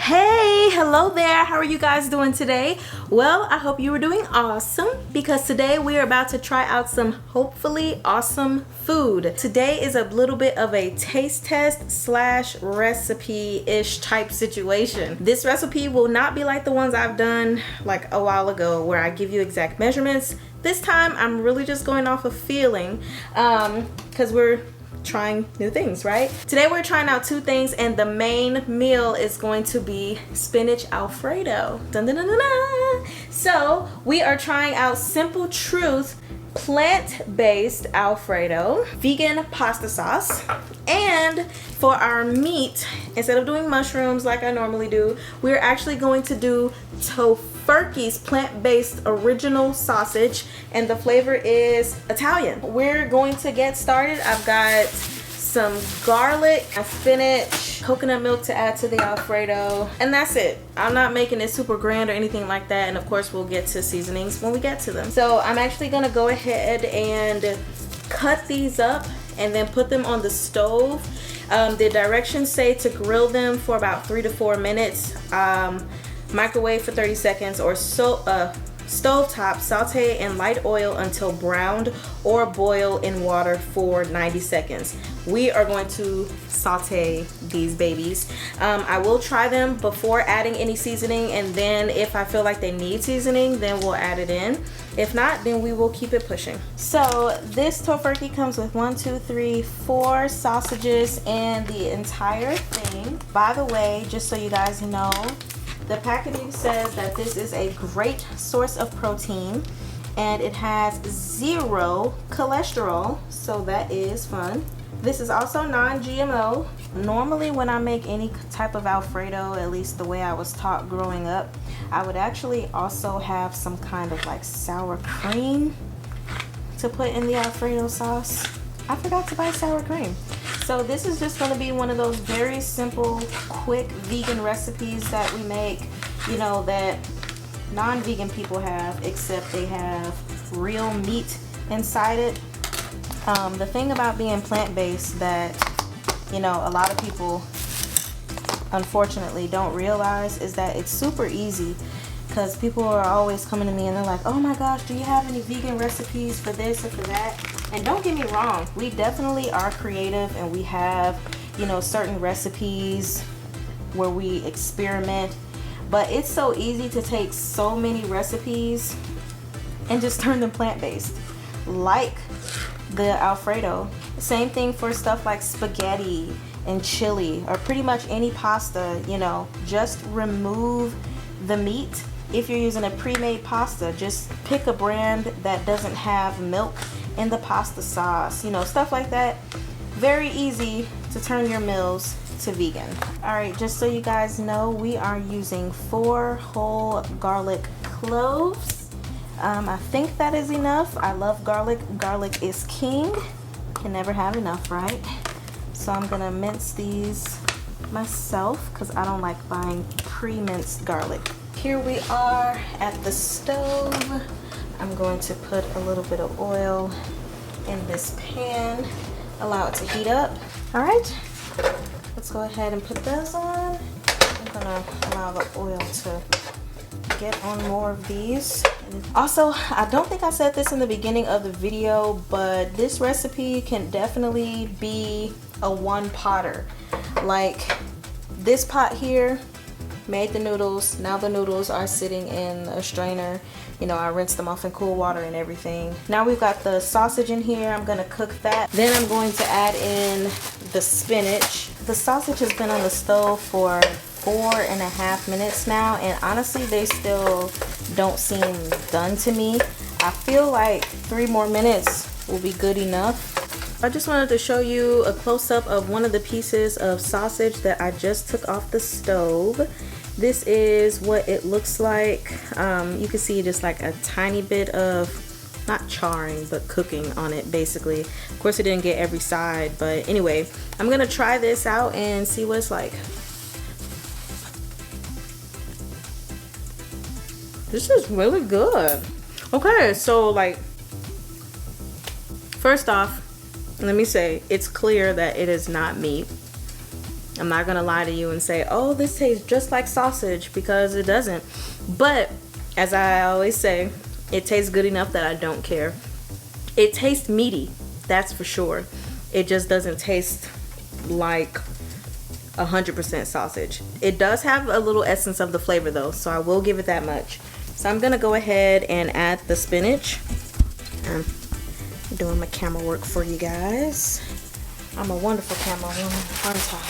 Hey, hello there. How are you guys doing today? Well, I hope you are doing awesome because today we are about to try out some hopefully awesome food. Today is a little bit of a taste test slash recipe-ish type situation. This recipe will not be like the ones I've done like a while ago where I give you exact measurements. This time I'm really just going off of feeling because we're trying new things, right? Today we're trying out two things, and the main meal is going to be spinach Alfredo. Dun, dun, dun, dun, dun. So we are trying out Simple Truth plant-based Alfredo, vegan pasta sauce, and for our meat, instead of doing mushrooms like I normally do, we're actually going to do Tofurky's plant-based original sausage, and the flavor is Italian. We're going to get started. I've got some garlic, spinach, coconut milk to add to the Alfredo, and that's it. I'm not making it super grand or anything like that, and of course we'll get to seasonings when we get to them. So I'm actually gonna go ahead and cut these up and then put them on the stove. The directions say to grill them for about 3 to 4 minutes, microwave for 30 seconds, or stovetop, saute in light oil until browned, or boil in water for 90 seconds. We are going to saute these babies. I will try them before adding any seasoning, and then if I feel like they need seasoning, then we'll add it in. If not, then we will keep it pushing. So this Tofurky comes with 4 sausages and the entire thing. By the way, just so you guys know, the packaging says that this is a great source of protein and it has 0 cholesterol, so that is fun. This is also non-GMO. Normally when I make any type of Alfredo, at least the way I was taught growing up, I would actually also have some kind of like sour cream to put in the Alfredo sauce. I forgot to buy sour cream. So this is just going to be one of those very simple, quick vegan recipes that we make, you know, that non-vegan people have, except they have real meat inside it. The thing about being plant-based that, you know, a lot of people unfortunately don't realize is that it's super easy, because people are always coming to me and they're like, oh my gosh, do you have any vegan recipes for this or for that? And don't get me wrong, we definitely are creative and we have, you know, certain recipes where we experiment, but it's so easy to take so many recipes and just turn them plant-based, like the Alfredo. Same thing for stuff like spaghetti and chili, or pretty much any pasta, you know, just remove the meat. If you're using a pre-made pasta, just pick a brand that doesn't have milk in the pasta sauce, you know, stuff like that. Very easy to turn your meals to vegan. All right, just so you guys know, we are using 4 whole garlic cloves. I think that is enough. I love garlic. Garlic is king. Can never have enough, right? So I'm gonna mince these myself because I don't like buying pre-minced garlic. Here we are at the stove. I'm going to put a little bit of oil in this pan, allow it to heat up. All right, let's go ahead and put those on. I'm gonna allow the oil to get on more of these. Also, I don't think I said this in the beginning of the video, but this recipe can definitely be a one-potter. Like this pot here made the noodles. Now the noodles are sitting in a strainer. You know, I rinsed them off in cool water and everything. Now we've got the sausage in here. I'm gonna cook that. Then I'm going to add in the spinach. The sausage has been on the stove for 4.5 minutes now, and honestly they still don't seem done to me. I feel like 3 more minutes will be good enough. I just wanted to show you a close-up of one of the pieces of sausage that I just took off the stove. This is what it looks like. You can see just like a tiny bit of, not charring, but cooking on it basically. Of course it didn't get every side, but anyway, I'm gonna try this out and see what it's like. This is really good. Okay, so like, first off, let me say it's clear that it is not meat. I'm not gonna lie to you and say, oh, this tastes just like sausage, because it doesn't. But as I always say, it tastes good enough that I don't care. It tastes meaty, that's for sure. It just doesn't taste like 100% sausage. It does have a little essence of the flavor though, so I will give it that much. So I'm gonna go ahead and add the spinach. I'm doing my camera work for you guys. I'm a wonderful camera woman, aren't I?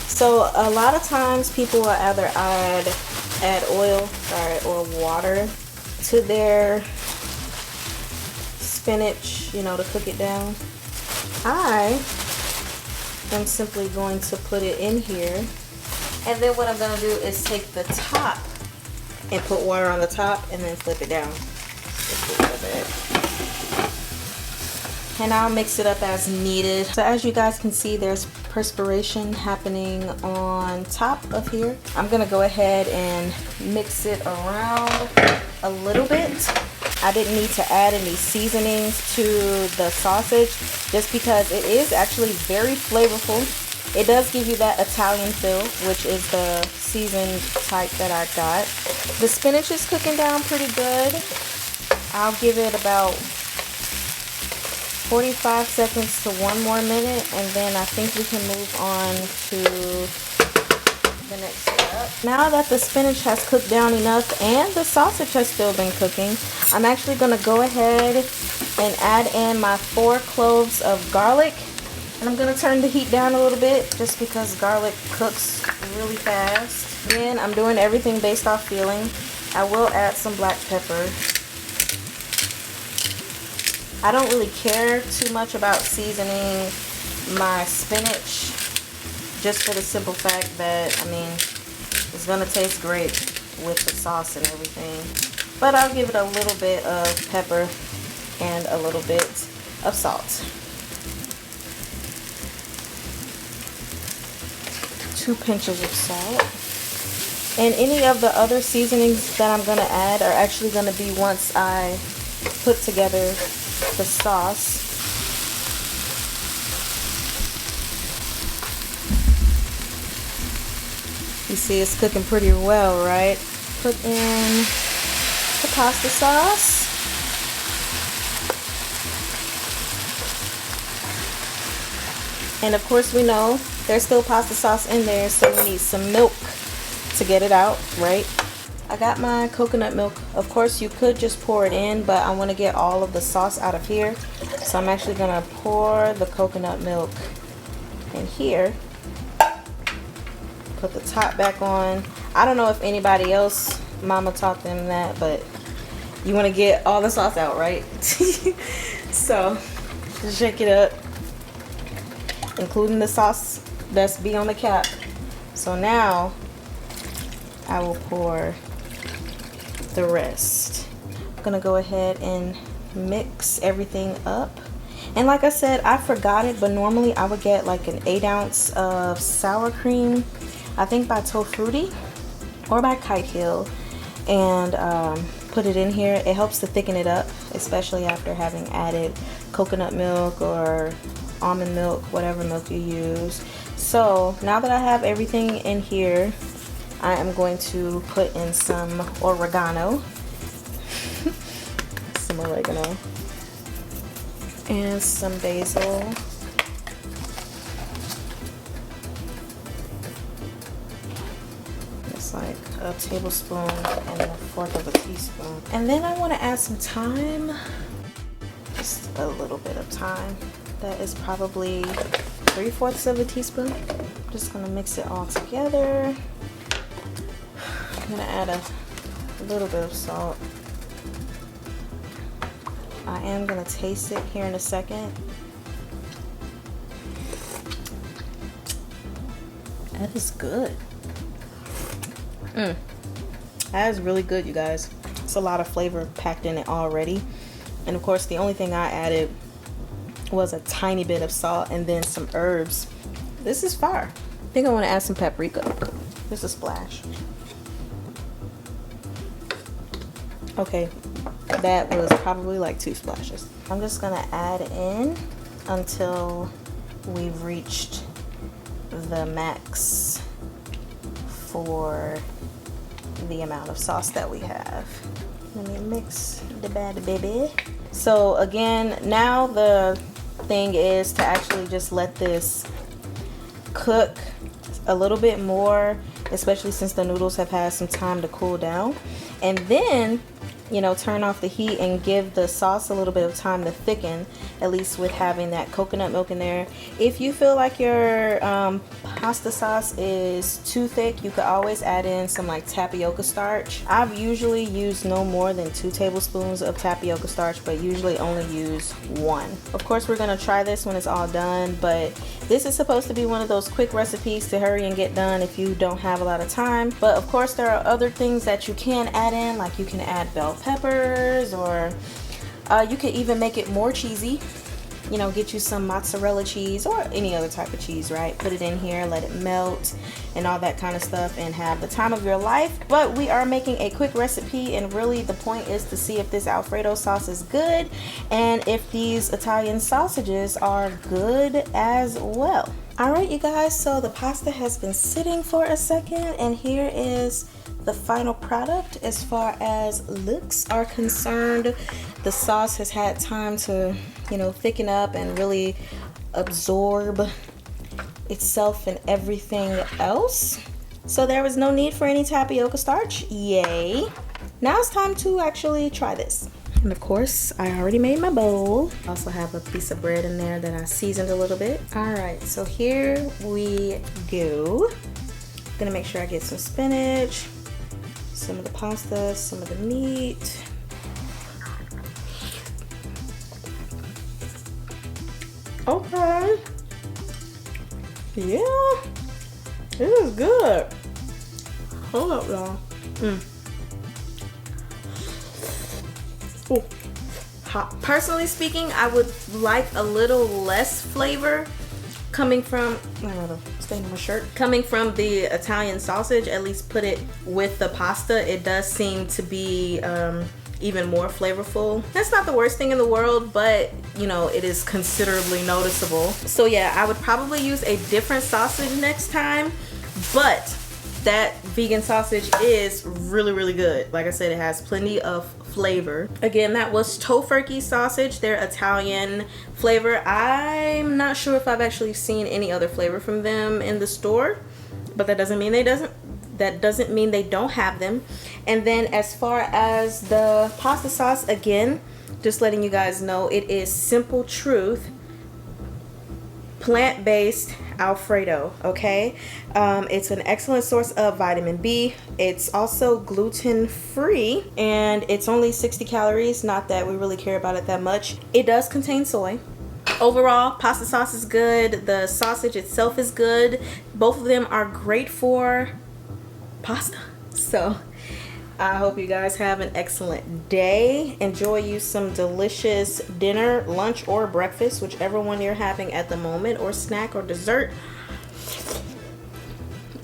So a lot of times people will either add oil or water to their spinach, you know, to cook it down. I am simply going to put it in here, and then what I'm going to do is take the top and put water on the top and then flip it down just a little bit. And I'll mix it up as needed. So as you guys can see, there's perspiration happening on top of here. I'm gonna go ahead and mix it around a little bit. I didn't need to add any seasonings to the sausage just because it is actually very flavorful. It does give you that Italian feel, which is the seasoned type that I got. The spinach is cooking down pretty good. I'll give it about 45 seconds to 1 more minute, and then I think we can move on to the next step. Now that the spinach has cooked down enough and the sausage has still been cooking, I'm actually going to go ahead and add in my 4 cloves of garlic. And I'm going to turn the heat down a little bit just because garlic cooks really fast. Then I'm doing everything based off feeling. I will add some black pepper. I don't really care too much about seasoning my spinach, just for the simple fact that, I mean, it's going to taste great with the sauce and everything. But I'll give it a little bit of pepper and a little bit of salt. 2 pinches of salt. And any of the other seasonings that I'm going to add are actually going to be once I put together the sauce. You see it's cooking pretty well, right? Put in the pasta sauce. And of course we know there's still pasta sauce in there, so we need some milk to get it out, right? I got my coconut milk. Of course you could just pour it in, but I want to get all of the sauce out of here. So I'm actually going to pour the coconut milk in here. Put the top back on. I don't know if anybody else, mama taught them that, but you want to get all the sauce out, right? So just shake it up, including the sauce that's be on the cap. So now I will pour the rest. I'm gonna go ahead and mix everything up. And like I said, I forgot it, but normally I would get like an 8 ounce of sour cream, I think by Tofurky or by Kite Hill, and put it in here. It helps to thicken it up, especially after having added coconut milk or almond milk, whatever milk you use. So now that I have everything in here, I am going to put in some oregano, some oregano, and some basil. It's like a tablespoon and a fourth of a teaspoon. And then I want to add some thyme, just a little bit of thyme. That is probably 3/4 of a teaspoon. I'm just gonna mix it all together. I'm gonna add a little bit of salt. I am gonna taste it here in a second. That is good. That is really good, you guys. It's a lot of flavor packed in it already. And of course, the only thing I added was a tiny bit of salt and then some herbs. This is fire. I think I want to add some paprika. Just a splash. Okay, that was probably like 2 splashes. I'm just gonna add in until we've reached the max for the amount of sauce that we have. Let me mix the bad baby. So again, now the thing is to actually just let this cook a little bit more, especially since the noodles have had some time to cool down, and then, you know, turn off the heat and give the sauce a little bit of time to thicken, at least with having that coconut milk in there. If you feel like your pasta sauce is too thick, you could always add in some like tapioca starch. I've usually used no more than 2 tablespoons of tapioca starch, but usually only use 1. Of course, we're gonna try this when it's all done, but this is supposed to be one of those quick recipes to hurry and get done if you don't have a lot of time. But of course, there are other things that you can add in, like you can add bell peppers, or you could even make it more cheesy. You know, get you some mozzarella cheese or any other type of cheese, right? Put it in here, let it melt and all that kind of stuff, and have the time of your life. But we are making a quick recipe, and really the point is to see if this Alfredo sauce is good and if these Italian sausages are good as well. All right, you guys, so the pasta has been sitting for a second, and here is the final product as far as looks are concerned. The sauce has had time to, you know, thicken up and really absorb itself and everything else. So there was no need for any tapioca starch. Yay. Now it's time to actually try this. And of course, I already made my bowl. I also have a piece of bread in there that I seasoned a little bit. All right, so here we go. Gonna make sure I get some spinach, some of the pasta, some of the meat. Okay. Yeah. This is good. Hold up, y'all. Ooh. Hot. Personally speaking, I would like a little less flavor coming from, I don't know, stain on my shirt. Coming from the Italian sausage, at least put it with the pasta. It does seem to be even more flavorful. That's not the worst thing in the world, but you know, it is considerably noticeable. So yeah, I would probably use a different sausage next time, but that vegan sausage is really, really good. Like I said, it has plenty of flavor. Again, that was Tofurky sausage, their Italian flavor. I'm not sure if I've actually seen any other flavor from them in the store, but that doesn't mean they don't have them. And then as far as the pasta sauce, again, just letting you guys know, it is Simple Truth plant-based Alfredo, okay? It's an excellent source of vitamin B. It's also gluten-free, and it's only 60 calories. Not that we really care about it that much. It does contain soy. Overall, pasta sauce is good. The sausage itself is good. Both of them are great for pasta. So I hope you guys have an excellent day. Enjoy you some delicious dinner, lunch, or breakfast, whichever one you're having at the moment, or snack or dessert.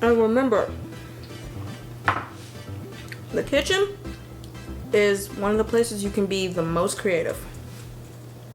And remember, the kitchen is one of the places you can be the most creative.